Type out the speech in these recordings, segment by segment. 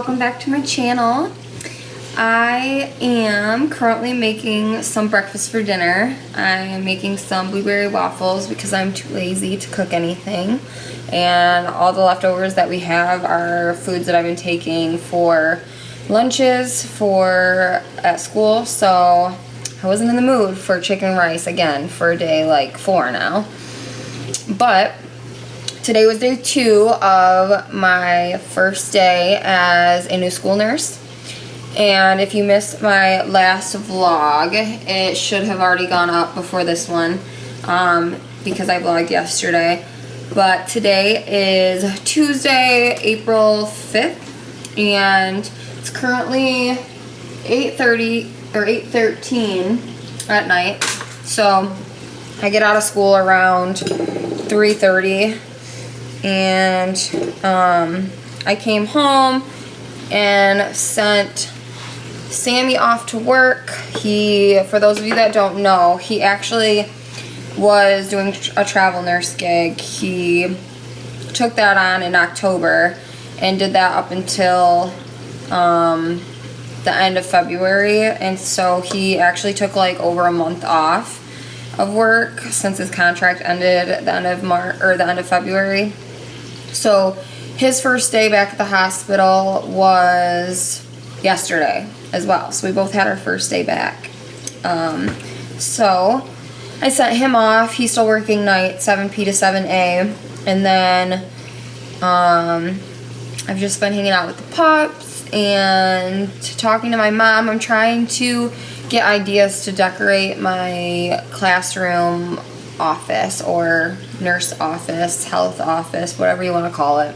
welcome back to my channel. I am currently making some breakfast for dinner. I am making some blueberry waffles because I'm too lazy to cook anything. And all the leftovers that we have are foods that I've been taking for lunches at school. So I wasn't in the mood for chicken rice again for day like 4 now. But today was day 2 of my first day as a new school nurse. And if you missed my last vlog, it should have already gone up before this one because I vlogged yesterday. But today is Tuesday, April 5th, and it's currently 8:30 or 8:13 at night. So I get out of school around 3:30. And I came home and sent Sammy off to work. For those of you that don't know, he actually was doing a travel nurse gig. He took that on in October and did that up until the end of February. And so he actually took like over a month off of work since his contract ended at the end of March or the end of February. So his first day back at the hospital was yesterday as well. So we both had our first day back. So I sent him off. He's still working night, 7P to 7A. And then I've just been hanging out with the pups and talking to my mom. I'm trying to get ideas to decorate my classroom office or nurse office, health office, whatever you want to call it.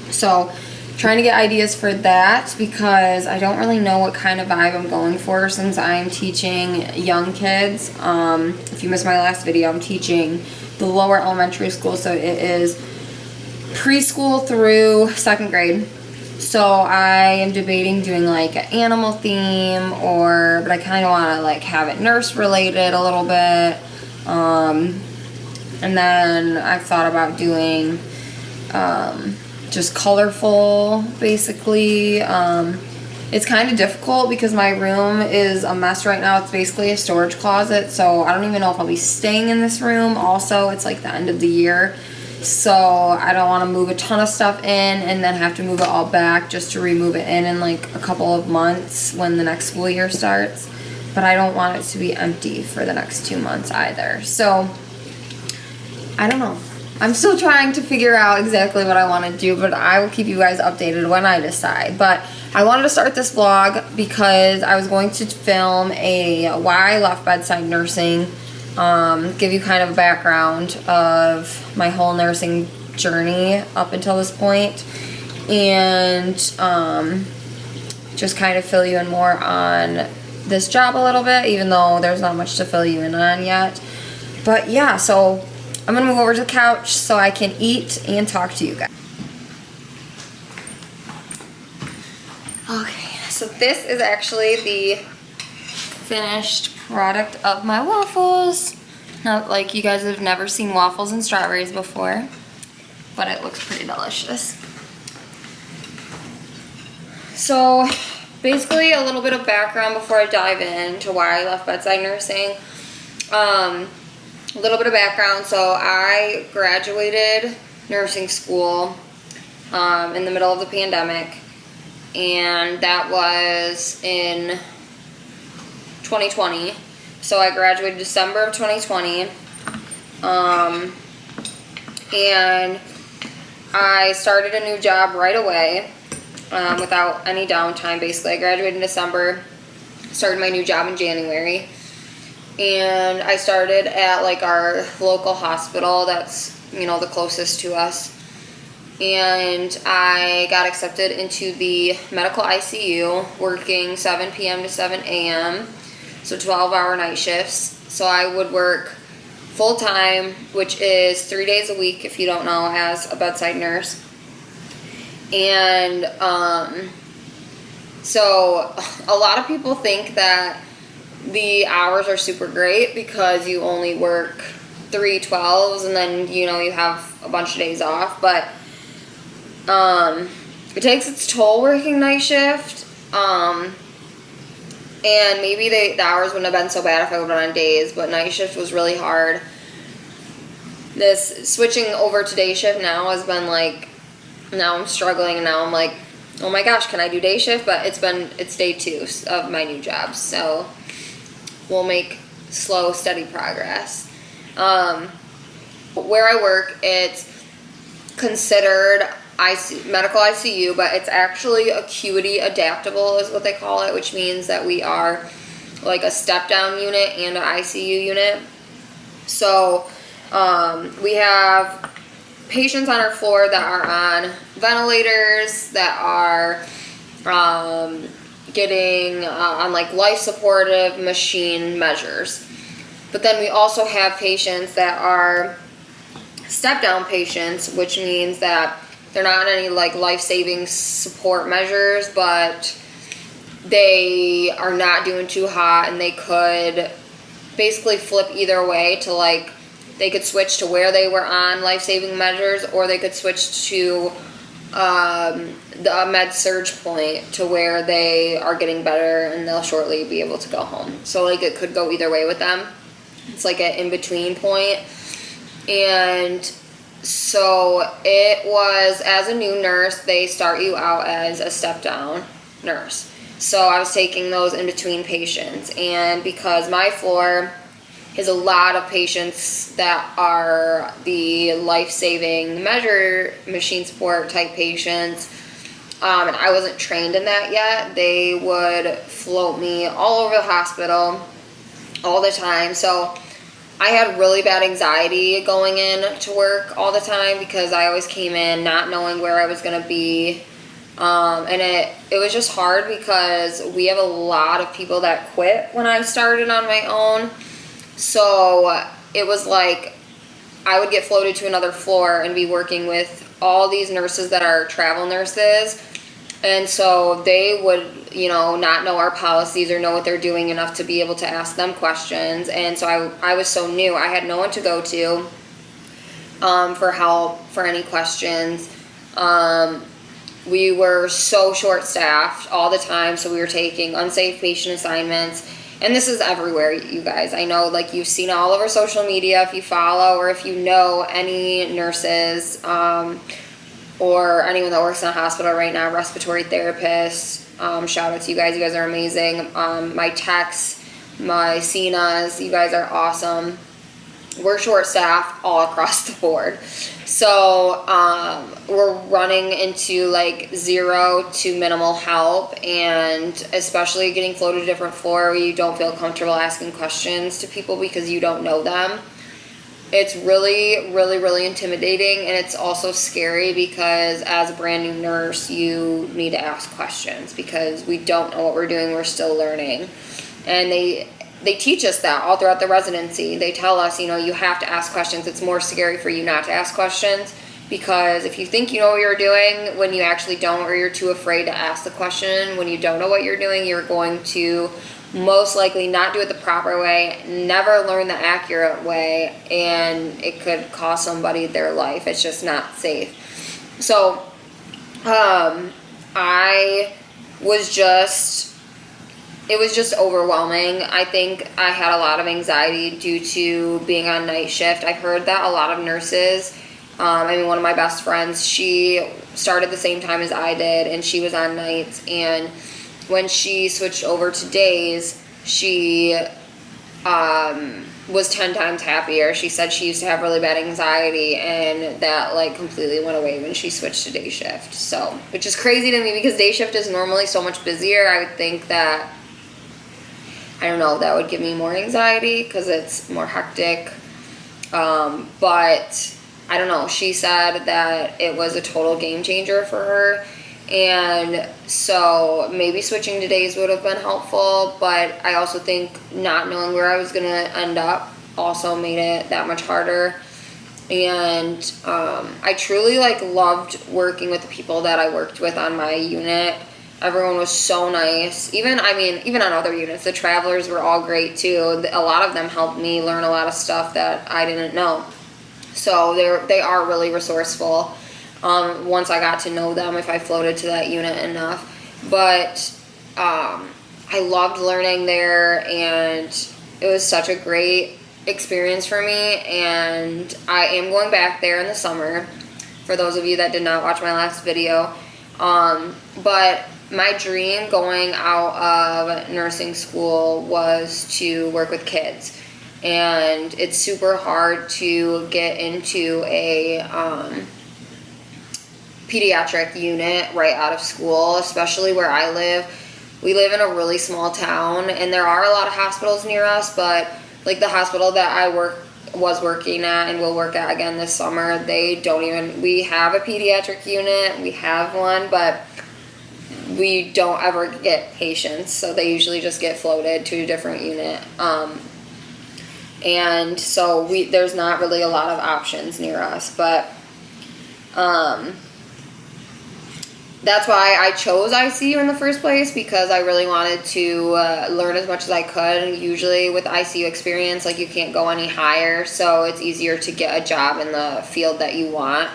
So trying to get ideas for that because I don't really know what kind of vibe I'm going for since I'm teaching young kids. If you missed my last video, I'm teaching the lower elementary school, so it is preschool through 2nd grade. So I am debating doing like an animal theme but I kind of want to like have it nurse related a little bit. And then I've thought about doing just colorful, basically. It's kind of difficult because my room is a mess right now. It's basically a storage closet, so I don't even know if I'll be staying in this room. Also, it's like the end of the year, so I don't want to move a ton of stuff in and then have to move it all back just to remove it in like a couple of months when the next school year starts. But I don't want it to be empty for the next 2 months either. So I don't know. I'm still trying to figure out exactly what I want to do, but I will keep you guys updated when I decide. But I wanted to start this vlog because I was going to film why I left bedside nursing, give you kind of a background of my whole nursing journey up until this point, and just kind of fill you in more on this job a little bit, even though there's not much to fill you in on yet. But yeah, so I'm gonna move over to the couch so I can eat and talk to you guys. Okay, so this is actually the finished product of my waffles. Now, like, you guys have never seen waffles and strawberries before, but it looks pretty delicious. So basically a little bit of background before I dive into why I left bedside nursing. A little bit of background. So I graduated nursing school in the middle of the pandemic, and that was in 2020. So I graduated December of 2020, and I started a new job right away without any downtime. Basically, I graduated in December, started my new job in January. And I started at like our local hospital that's, you know, the closest to us. And I got accepted into the medical ICU, working 7 p.m. to 7 a.m. So 12-hour night shifts. So I would work full time, which is 3 days a week if you don't know, as a bedside nurse. And so a lot of people think that the hours are super great because you only work 3 12s and then, you know, you have a bunch of days off. But it takes its toll working night shift. And maybe the hours wouldn't have been so bad if I would have been on days, but night shift was really hard. This switching over to day shift now has been like, now I'm struggling, and now I'm like, oh my gosh, can I do day shift? But it's day 2 of my new job, so we'll make slow, steady progress. Where I work, it's considered medical ICU, but it's actually acuity adaptable is what they call it, which means that we are like a step-down unit and an ICU unit. So we have patients on our floor that are on ventilators, that are getting on like life supportive machine measures. But then we also have patients that are step down patients, which means that they're not on any like life-saving support measures, but they are not doing too hot, and they could basically flip either way to like, they could switch to where they were on life-saving measures, or they could switch to the med surge point to where they are getting better and they'll shortly be able to go home. So like it could go either way with them. It's like an in-between point. And so it was, as a new nurse, they start you out as a step-down nurse. So I was taking those in-between patients, and because my floor is a lot of patients that are the life-saving measure machine support type patients, and I wasn't trained in that yet, they would float me all over the hospital all the time. So I had really bad anxiety going in to work all the time because I always came in not knowing where I was going to be. And it was just hard because we have a lot of people that quit when I started on my own. So it was like I would get floated to another floor and be working with all these nurses that are travel nurses. And so they would, not know our policies or know what they're doing enough to be able to ask them questions. And so I was so new. I had no one to go to for help, for any questions. We were so short-staffed all the time, so we were taking unsafe patient assignments. And this is everywhere, you guys. I know, like, you've seen it all over social media if you follow or if you know any nurses or anyone that works in a hospital right now, respiratory therapists. Shout out to you guys. You guys are amazing. My techs, my CNAs, you guys are awesome. We're short-staffed all across the board. So we're running into like zero to minimal help, and especially getting floated to a different floor where you don't feel comfortable asking questions to people because you don't know them. It's really, really, really intimidating, and it's also scary because as a brand new nurse, you need to ask questions because we don't know what we're doing. We're still learning. And they teach us that all throughout the residency. They tell us, you have to ask questions. It's more scary for you not to ask questions because if you think you know what you're doing when you actually don't, or you're too afraid to ask the question when you don't know what you're doing, you're going to most likely not do it the proper way, never learn the accurate way, and it could cost somebody their life. It's just not safe. So it was just overwhelming. I think I had a lot of anxiety due to being on night shift. I've heard that a lot of nurses, one of my best friends, she started the same time as I did, and she was on nights, and when she switched over to days, she was 10 times happier. She said she used to have really bad anxiety, and that like completely went away when she switched to day shift. So, which is crazy to me because day shift is normally so much busier. I would think that, I don't know, that would give me more anxiety because it's more hectic. But I don't know. She said that it was a total game changer for her. And so maybe switching to days would have been helpful, but I also think not knowing where I was going to end up also made it that much harder. And I truly loved working with the people that I worked with on my unit. Everyone was so nice. Even on other units, the travelers were all great too. A lot of them helped me learn a lot of stuff that I didn't know. So they are really resourceful. once I got to know them, if I floated to that unit enough. But I loved learning there, and it was such a great experience for me, and I am going back there in the summer, for those of you that did not watch my last video. But my dream going out of nursing school was to work with kids, and it's super hard to get into a pediatric unit right out of school, especially where I live. We live in a really small town, and there are a lot of hospitals near us, but like the hospital that I was working at and will work at again this summer, they don't even, we have a pediatric unit, we have one, but we don't ever get patients, so they usually just get floated to a different unit. And so there's not really a lot of options near us, but that's why I chose ICU in the first place, because I really wanted to learn as much as I could. And usually with ICU experience, like, you can't go any higher, so it's easier to get a job in the field that you want.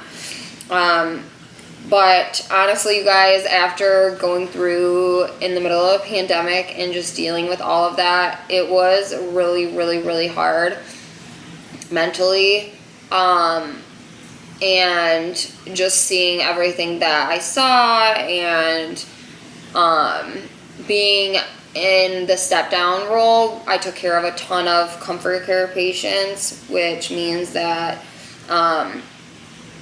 But honestly, you guys, after going through in the middle of a pandemic and just dealing with all of that, it was really, really, really hard mentally. And just seeing everything that I saw, and being in the step-down role, I took care of a ton of comfort care patients, which means that,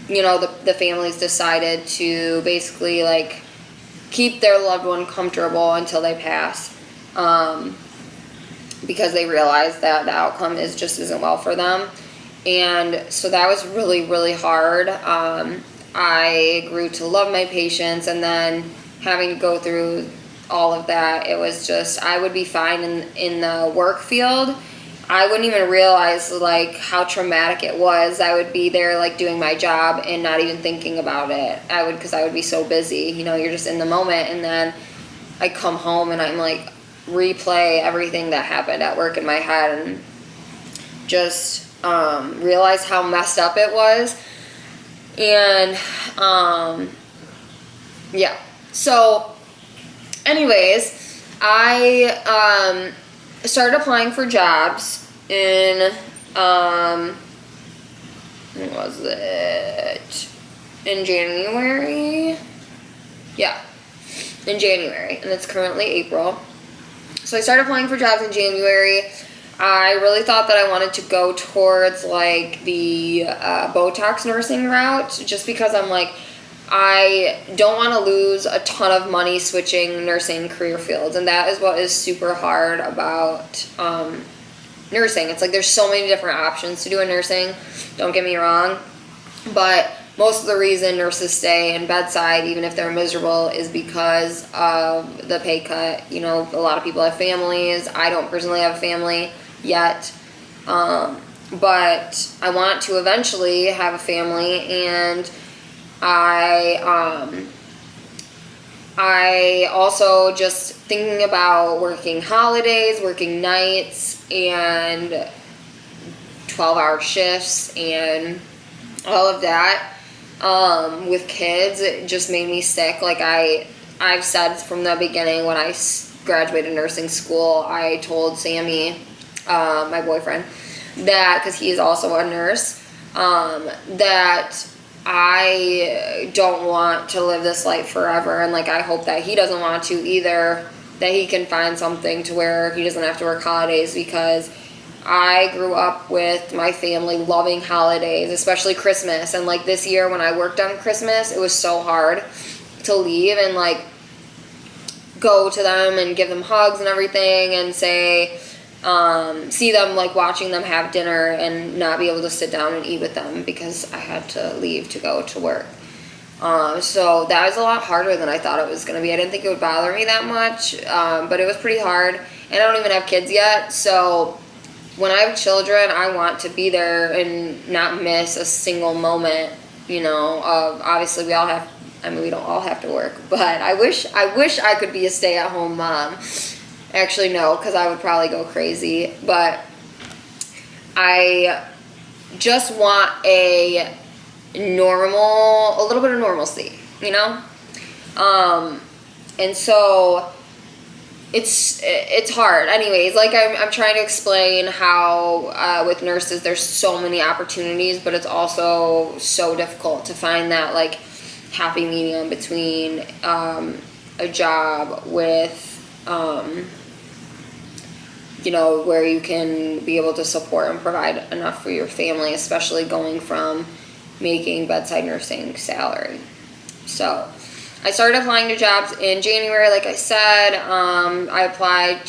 the families decided to basically, like, keep their loved one comfortable until they pass, because they realize that the outcome just isn't well for them. And so that was really, really hard. I grew to love my patients, and then having to go through all of that, it was just, I would be fine in the work field. I wouldn't even realize, like, how traumatic it was. I would be there, like, doing my job and not even thinking about it. Because I would be so busy. You're just in the moment, and then I come home and I'm, like, replay everything that happened at work in my head, and just realize how messed up it was. And yeah, so anyways, I started applying for jobs in when was it, in January? Yeah, in January, and it's currently April. So I started applying for jobs in January. I really thought that I wanted to go towards, like, the Botox nursing route, just because I'm like, I don't want to lose a ton of money switching nursing career fields, and that is what is super hard about nursing. It's like there's so many different options to do in nursing, don't get me wrong, but most of the reason nurses stay in Bedside, even if they're miserable, is because of the pay cut. A lot of people have families. I don't personally have a family yet, but I want to eventually have a family, and I also just thinking about working holidays, working nights, and 12-hour shifts, and all of that with kids. It just made me sick. Like, I've said from the beginning, when I graduated nursing school, I told Sammy, my boyfriend, that, because he is also a nurse, that I don't want to live this life forever, and, like, I hope that he doesn't want to either, that he can find something to where he doesn't have to work holidays, because I grew up with my family loving holidays, especially Christmas, and, like, this year when I worked on Christmas, it was so hard to leave and, like, go to them and give them hugs and everything, and say, see them, like, watching them have dinner and not be able to sit down and eat with them because I had to leave to go to work. So that was a lot harder than I thought it was going to be. I didn't think it would bother me that much, but it was pretty hard, and I don't even have kids yet, so when I have children, I want to be there and not miss a single moment, obviously we don't all have to work, but I wish I could be a stay-at-home mom. Actually, no, because I would probably go crazy, but I just want a a little bit of normalcy, you know? And so it's hard. Anyways, like I'm trying to explain how with nurses there's so many opportunities, but it's also so difficult to find that like happy medium between a job with you know, where you can be able to support and provide enough for your family, especially going from making bedside nursing salary. So I started applying to jobs in January, like I said. I applied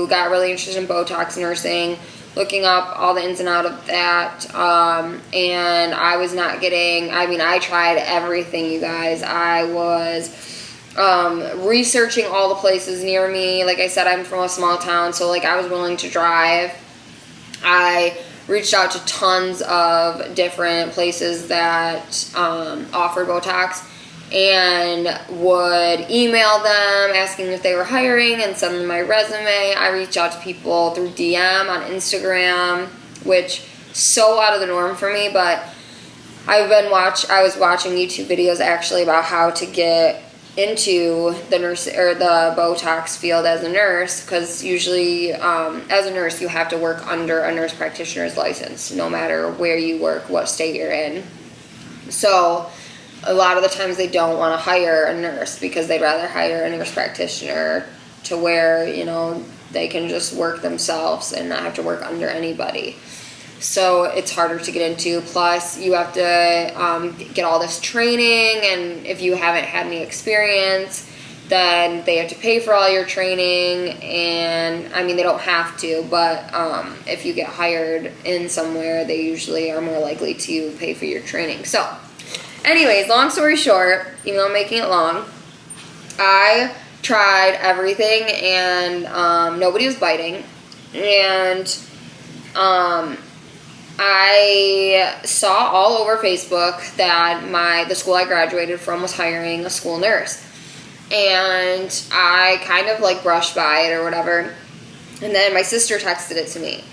got really interested in Botox nursing, looking up all the ins and outs of that. And I was not getting, I tried everything, you guys. I was researching all the places near me. Like I said, I'm from a small town, so like I was willing to drive. I reached out to tons of different places that offered Botox, and would email them asking if they were hiring and send them my resume. I reached out to people through DM on Instagram, which so out of the norm for me, but I was watching YouTube videos actually about how to get into the nurse or the Botox field as a nurse, because usually as a nurse you have to work under a nurse practitioner's license no matter where you work, what state you're in. So a lot of the times they don't want to hire a nurse because they'd rather hire a nurse practitioner to where, you know, they can just work themselves and not have to work under anybody. So it's harder to get into. Plus, you have to get all this training, and if you haven't had any experience, then they have to pay for all your training. And I mean, they don't have to, but if you get hired in somewhere, they usually are more likely to pay for your training. So anyways, long story short, even though I'm making it long, I tried everything, and nobody was biting. And I saw all over Facebook that the school I graduated from was hiring a school nurse. And I kind of like brushed by it or whatever. And then my sister texted it to me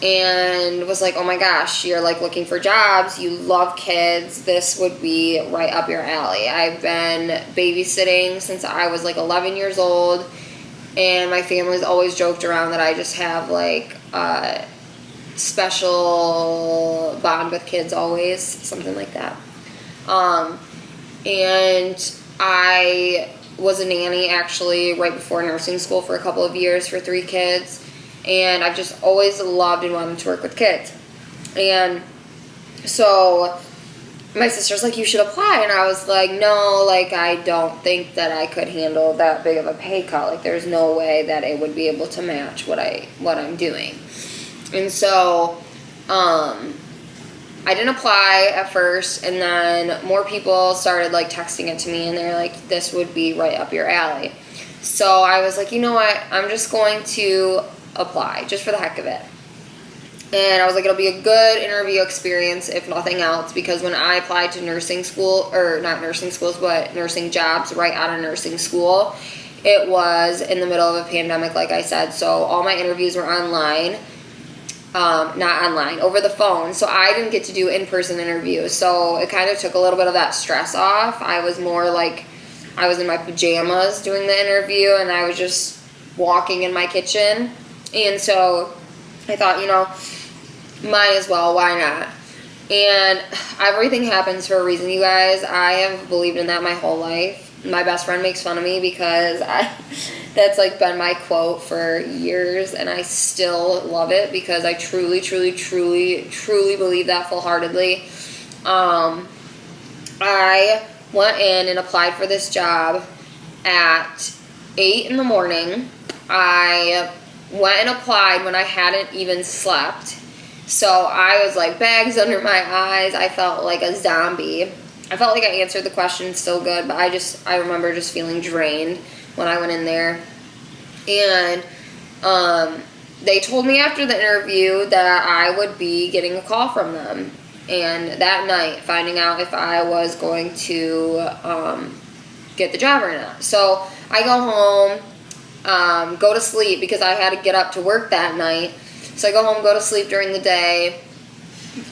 and was like, oh my gosh, you're like looking for jobs, you love kids, this would be right up your alley. I've been babysitting since I was like 11 years old, and my family's always joked around that I just have like a special bond with kids, always, something like that. And I was a nanny actually right before nursing school for a couple of years for 3 kids. And I've just always loved and wanted to work with kids. And so my sister's like, you should apply. And I was like, no, like, I don't think that I could handle that big of a pay cut. Like, there's no way that it would be able to match what I'm doing. And so I didn't apply at first, and then more people started like texting it to me, and they're like, this would be right up your alley. So I was like, you know what, I'm just going to apply just for the heck of it. And I was like, it'll be a good interview experience if nothing else, because when I applied to nursing school, or not nursing schools, but nursing jobs right out of nursing school, it was in the middle of a pandemic, like I said. So all my interviews were online. Not online, over the phone. So I didn't get to do in-person interviews. So it kind of took a little bit of that stress off. I was more like, I was in my pajamas doing the interview, and I was just walking in my kitchen. And so I thought, you know, might as well, why not? And everything happens for a reason, you guys. I have believed in that my whole life. My best friend makes fun of me because that's like been my quote for years, and I still love it because I truly believe that full-heartedly. I went in and applied for this job at 8 in the morning. I went and applied when I hadn't even slept. So I was like bags under my eyes. I felt like a zombie. I felt like I answered the question still good, but I remember just feeling drained when I went in there. And they told me after the interview that I would be getting a call from them. And that night, finding out if I was going to get the job or not. So I go home, go to sleep because I had to get up to work that night. So I go home, go to sleep during the day.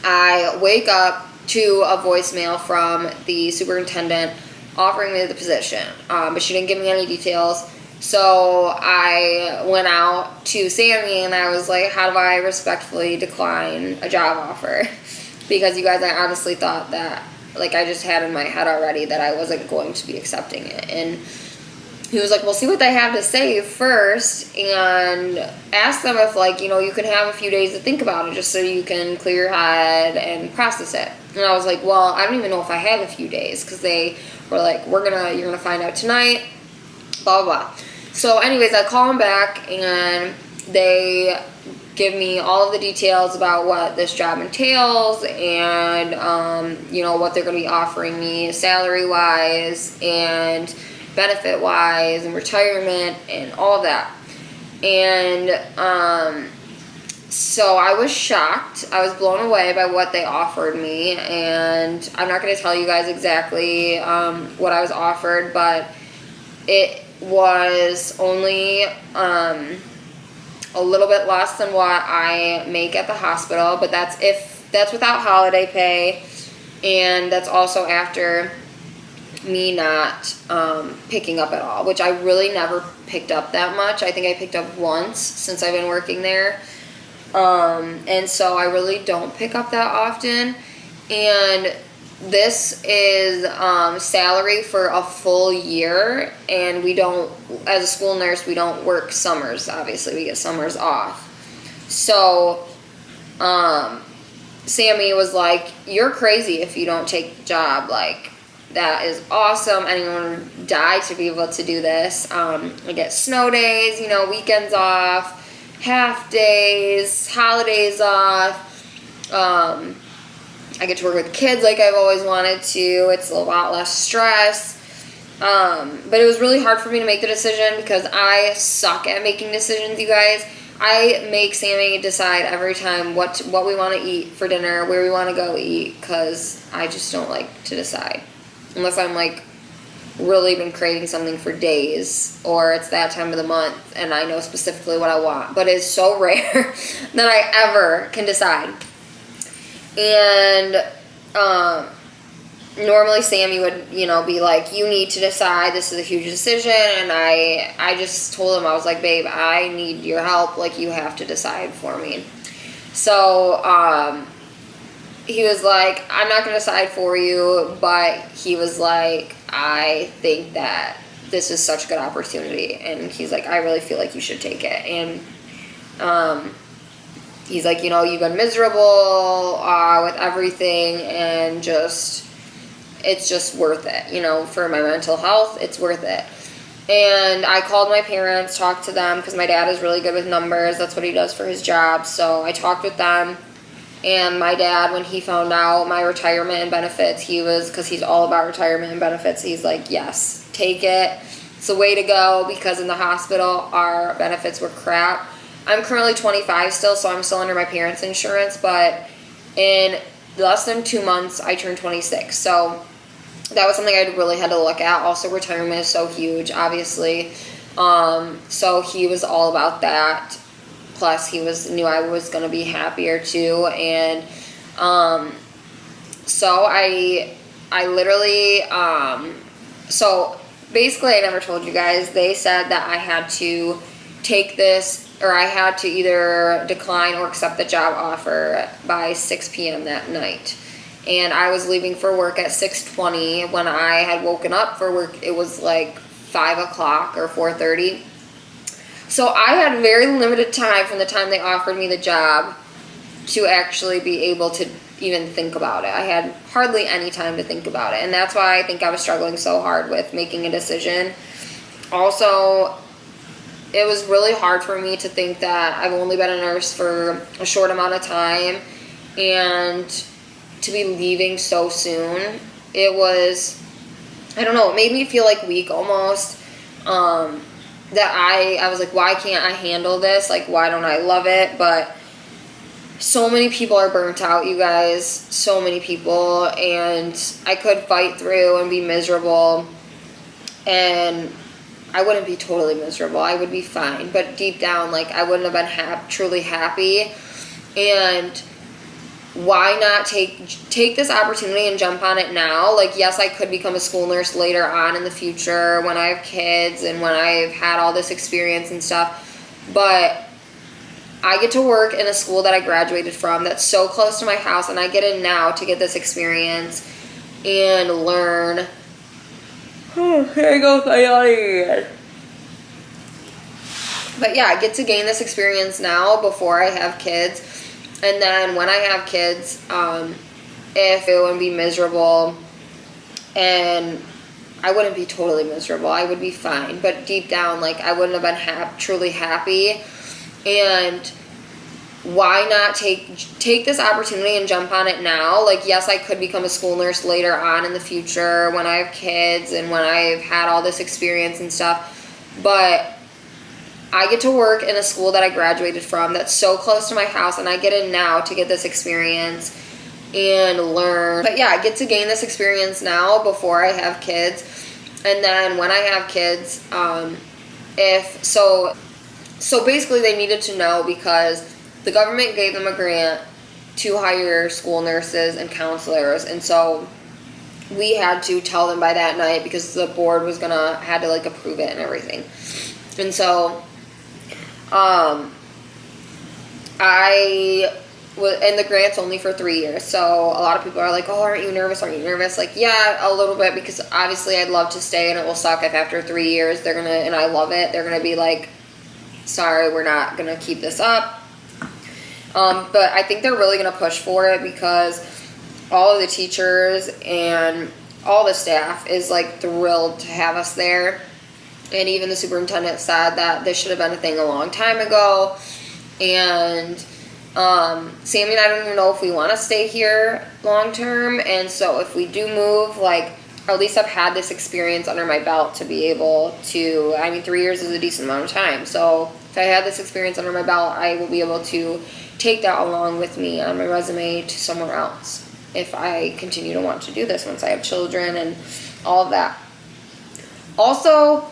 I wake up to a voicemail from the superintendent offering me the position, but she didn't give me any details. So I went out to Sammy and I was like, how do I respectfully decline a job offer? Because you guys, I honestly thought that, like, I just had in my head already that I wasn't going to be accepting it. And he was like, well, see what they have to say first and ask them if, like, you know, you can have a few days to think about it just so you can clear your head and process it. And I was like, well, I don't even know if I have a few days, because they were like, you're gonna find out tonight, blah, blah, blah. So anyways, I call them back and they give me all of the details about what this job entails and, you know, what they're going to be offering me salary-wise and benefit-wise and retirement and all of that. And so I was shocked. I was blown away by what they offered me. And I'm not going to tell you guys exactly what I was offered, but it was only a little bit less than what I make at the hospital, but that's without holiday pay, and that's also after me not picking up at all, which I really never picked up that much. I think I picked up once since I've been working there, and so I really don't pick up that often. And this is salary for a full year, and we don't, as a school nurse, we don't work summers. Obviously, we get summers off. So Sammy was like, you're crazy if you don't take the job. Like, that is awesome. Anyone would die to be able to do this. I get snow days, you know, weekends off, half days, holidays off. I get to work with kids like I've always wanted to. It's a lot less stress. But it was really hard for me to make the decision because I suck at making decisions, you guys. I make Sammy decide every time what we want to eat for dinner, where we want to go eat, because I just don't like to decide. Unless I'm, like, really been craving something for days, or it's that time of the month and I know specifically what I want. But it's so rare that I ever can decide. And normally Sammy would, you know, be like, you need to decide, this is a huge decision. And I just told him, I was like, babe, I need your help. Like, you have to decide for me. So he was like, I'm not going to decide for you. But he was like, I think that this is such a good opportunity. And he's like, I really feel like you should take it. And he's like, you know, you've been miserable with everything, and it's just worth it, you know, for my mental health, it's worth it. And I called my parents, talked to them, because my dad is really good with numbers. That's what he does for his job. So I talked with them, and my dad, when he found out my retirement and benefits, because he's all about retirement and benefits, he's like, yes, take it. It's the way to go, because in the hospital, our benefits were crap. I'm currently 25 still, so I'm still under my parents' insurance, but in less than 2 months, I turned 26. So that was something I really had to look at. Also, retirement is so huge, obviously. So he was all about that. Plus, he knew I was going to be happier too. And so I literally, so basically, I never told you guys. They said that I had to take this, or I had to either decline or accept the job offer by 6 p.m. that night. And I was leaving for work at 6:20. When I had woken up for work, it was like 5 o'clock or 4:30. So I had very limited time from the time they offered me the job to actually be able to even think about it. I had hardly any time to think about it. And that's why I think I was struggling so hard with making a decision. Also, it was really hard for me to think that I've only been a nurse for a short amount of time, and to be leaving so soon. It was, I don't know, it made me feel like weak almost. That I was like, why can't I handle this? Like, why don't I love it? But so many people are burnt out, you guys. So many people. And I could fight through and be miserable. And I wouldn't be totally miserable. I would be fine. But deep down, like, I wouldn't have been truly happy. And why not take this opportunity and jump on it now? Like, yes, I could become a school nurse later on in the future when I have kids and when I've had all this experience and stuff, but I get to work in a school that I graduated from that's so close to my house, and I get in now to get this experience and learn. Oh, here I go with my yawning again. But yeah, I get to gain this experience now before I have kids. And then when I have kids, if it wouldn't be miserable, and I wouldn't be totally miserable, I would be fine. But deep down, like, I wouldn't have been truly happy. And why not take this opportunity and jump on it now? Like, yes, I could become a school nurse later on in the future when I have kids and when I've had all this experience and stuff, but I get to work in a school that I graduated from that's so close to my house, and I get in now to get this experience and learn. But yeah, I get to gain this experience now before I have kids. And then when I have kids, so basically they needed to know, because the government gave them a grant to hire school nurses and counselors, and so we had to tell them by that night because the board was had to like approve it and everything. And so and the grant's only for 3 years, so a lot of people are like, oh, aren't you nervous? Like, yeah, a little bit, because obviously I'd love to stay, and it will suck if after 3 years and I love it, they're gonna be like, sorry, we're not gonna keep this up. But I think they're really gonna push for it, because all of the teachers and all the staff is like thrilled to have us there. And even the superintendent said that this should have been a thing a long time ago. And Sammy and I don't even know if we want to stay here long term. And so if we do move, like, or at least I've had this experience under my belt to be able to, 3 years is a decent amount of time. So if I had this experience under my belt, I will be able to take that along with me on my resume to somewhere else if I continue to want to do this once I have children and all of that. Also,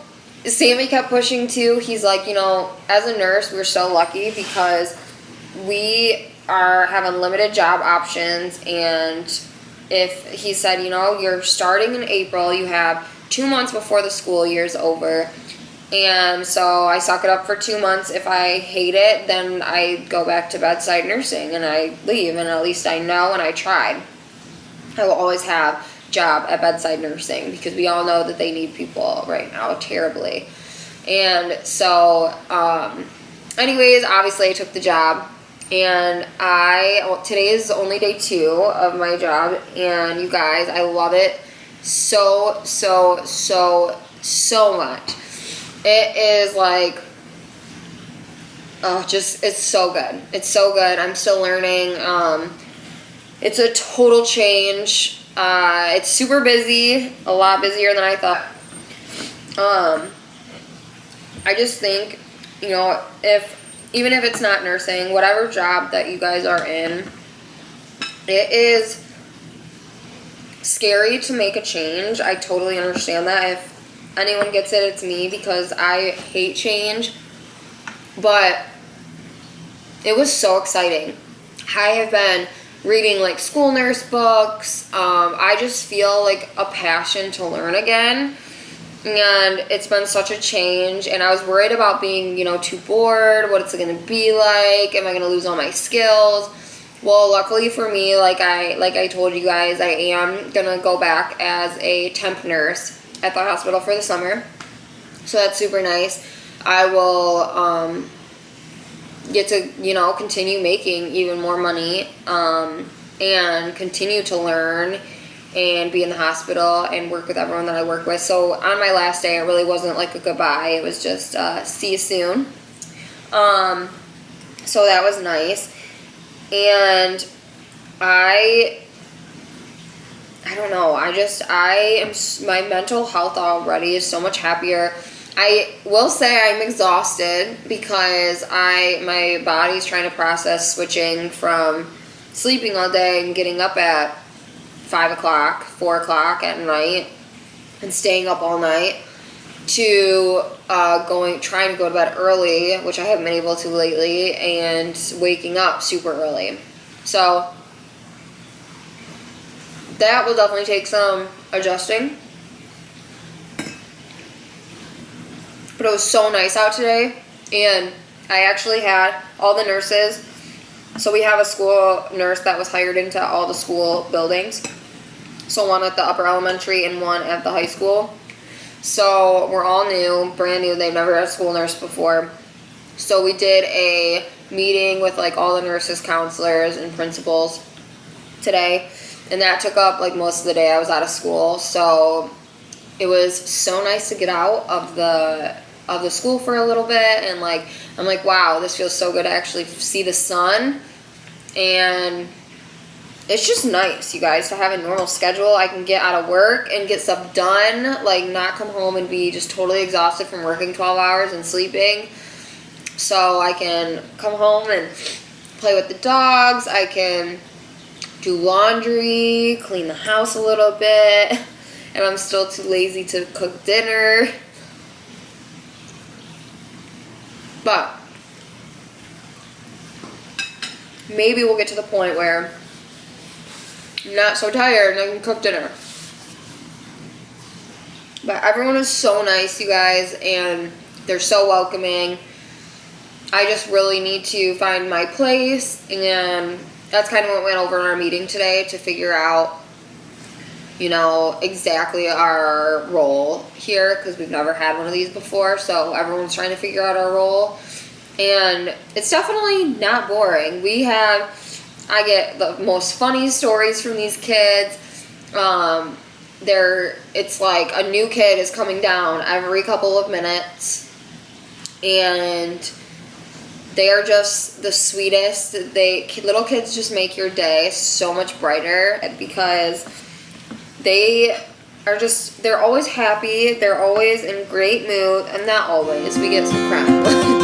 Sammy kept pushing too. He's like, as a nurse, we're so lucky because we have unlimited job options. And if he said, you're starting in April, you have 2 months before the school year's over. And so I suck it up for 2 months. If I hate it, then I go back to bedside nursing and I leave. And at least I know, and I tried. I will always have job at bedside nursing, because we all know that they need people right now terribly. And so anyways, obviously I took the job, and today is only day 2 of my job, and you guys, I love it so much. It is like, it's so good. It's so good. I'm still learning. It's a total change. It's super busy, a lot busier than I thought. I just think, even if it's not nursing, whatever job that you guys are in, it is scary to make a change. I totally understand that. If anyone gets it, it's me, because I hate change. But it was so exciting. I have been reading like school nurse books. I just feel like a passion to learn again, and it's been such a change. And I was worried about being too bored. What it's going to be like? Am I going to lose all my skills? Well, luckily for me, like I told you guys, I am going to go back as a temp nurse at the hospital for the summer, so that's super nice. I will get to continue making even more money, and continue to learn and be in the hospital and work with everyone that I work with. So on my last day, it really wasn't like a goodbye. It was just see you soon. So that was nice. And I don't know. My mental health already is so much happier. I will say I'm exhausted because my body's trying to process switching from sleeping all day and getting up at 5 o'clock, 4 o'clock at night and staying up all night to trying to go to bed early, which I haven't been able to lately, and waking up super early. So that will definitely take some adjusting. But it was so nice out today, and I actually had all the nurses. So we have a school nurse that was hired into all the school buildings. So one at the upper elementary and one at the high school. So we're all new, brand new. They've never had a school nurse before. So we did a meeting with like all the nurses, counselors, and principals today. And that took up like most of the day. I was out of school. So it was so nice to get out of the school for a little bit, and like I'm like, wow, this feels so good to actually see the sun. And it's just nice, you guys, to have a normal schedule. I can get out of work and get stuff done, like not come home and be just totally exhausted from working 12 hours and sleeping. So I can come home and play with the dogs. I can do laundry, clean the house a little bit, and I'm still too lazy to cook dinner. But maybe we'll get to the point where I'm not so tired and I can cook dinner. But everyone is so nice, you guys, and they're so welcoming. I just really need to find my place, and that's kind of what went over in our meeting today, to figure out, you know, exactly our role here, because we've never had one of these before. So everyone's trying to figure out our role, and it's definitely not boring. I get the most funny stories from these kids. It's like a new kid is coming down every couple of minutes, and they are just the sweetest. Little kids just make your day so much brighter, because they're always happy. They're always in great mood, and not always. We get some crap.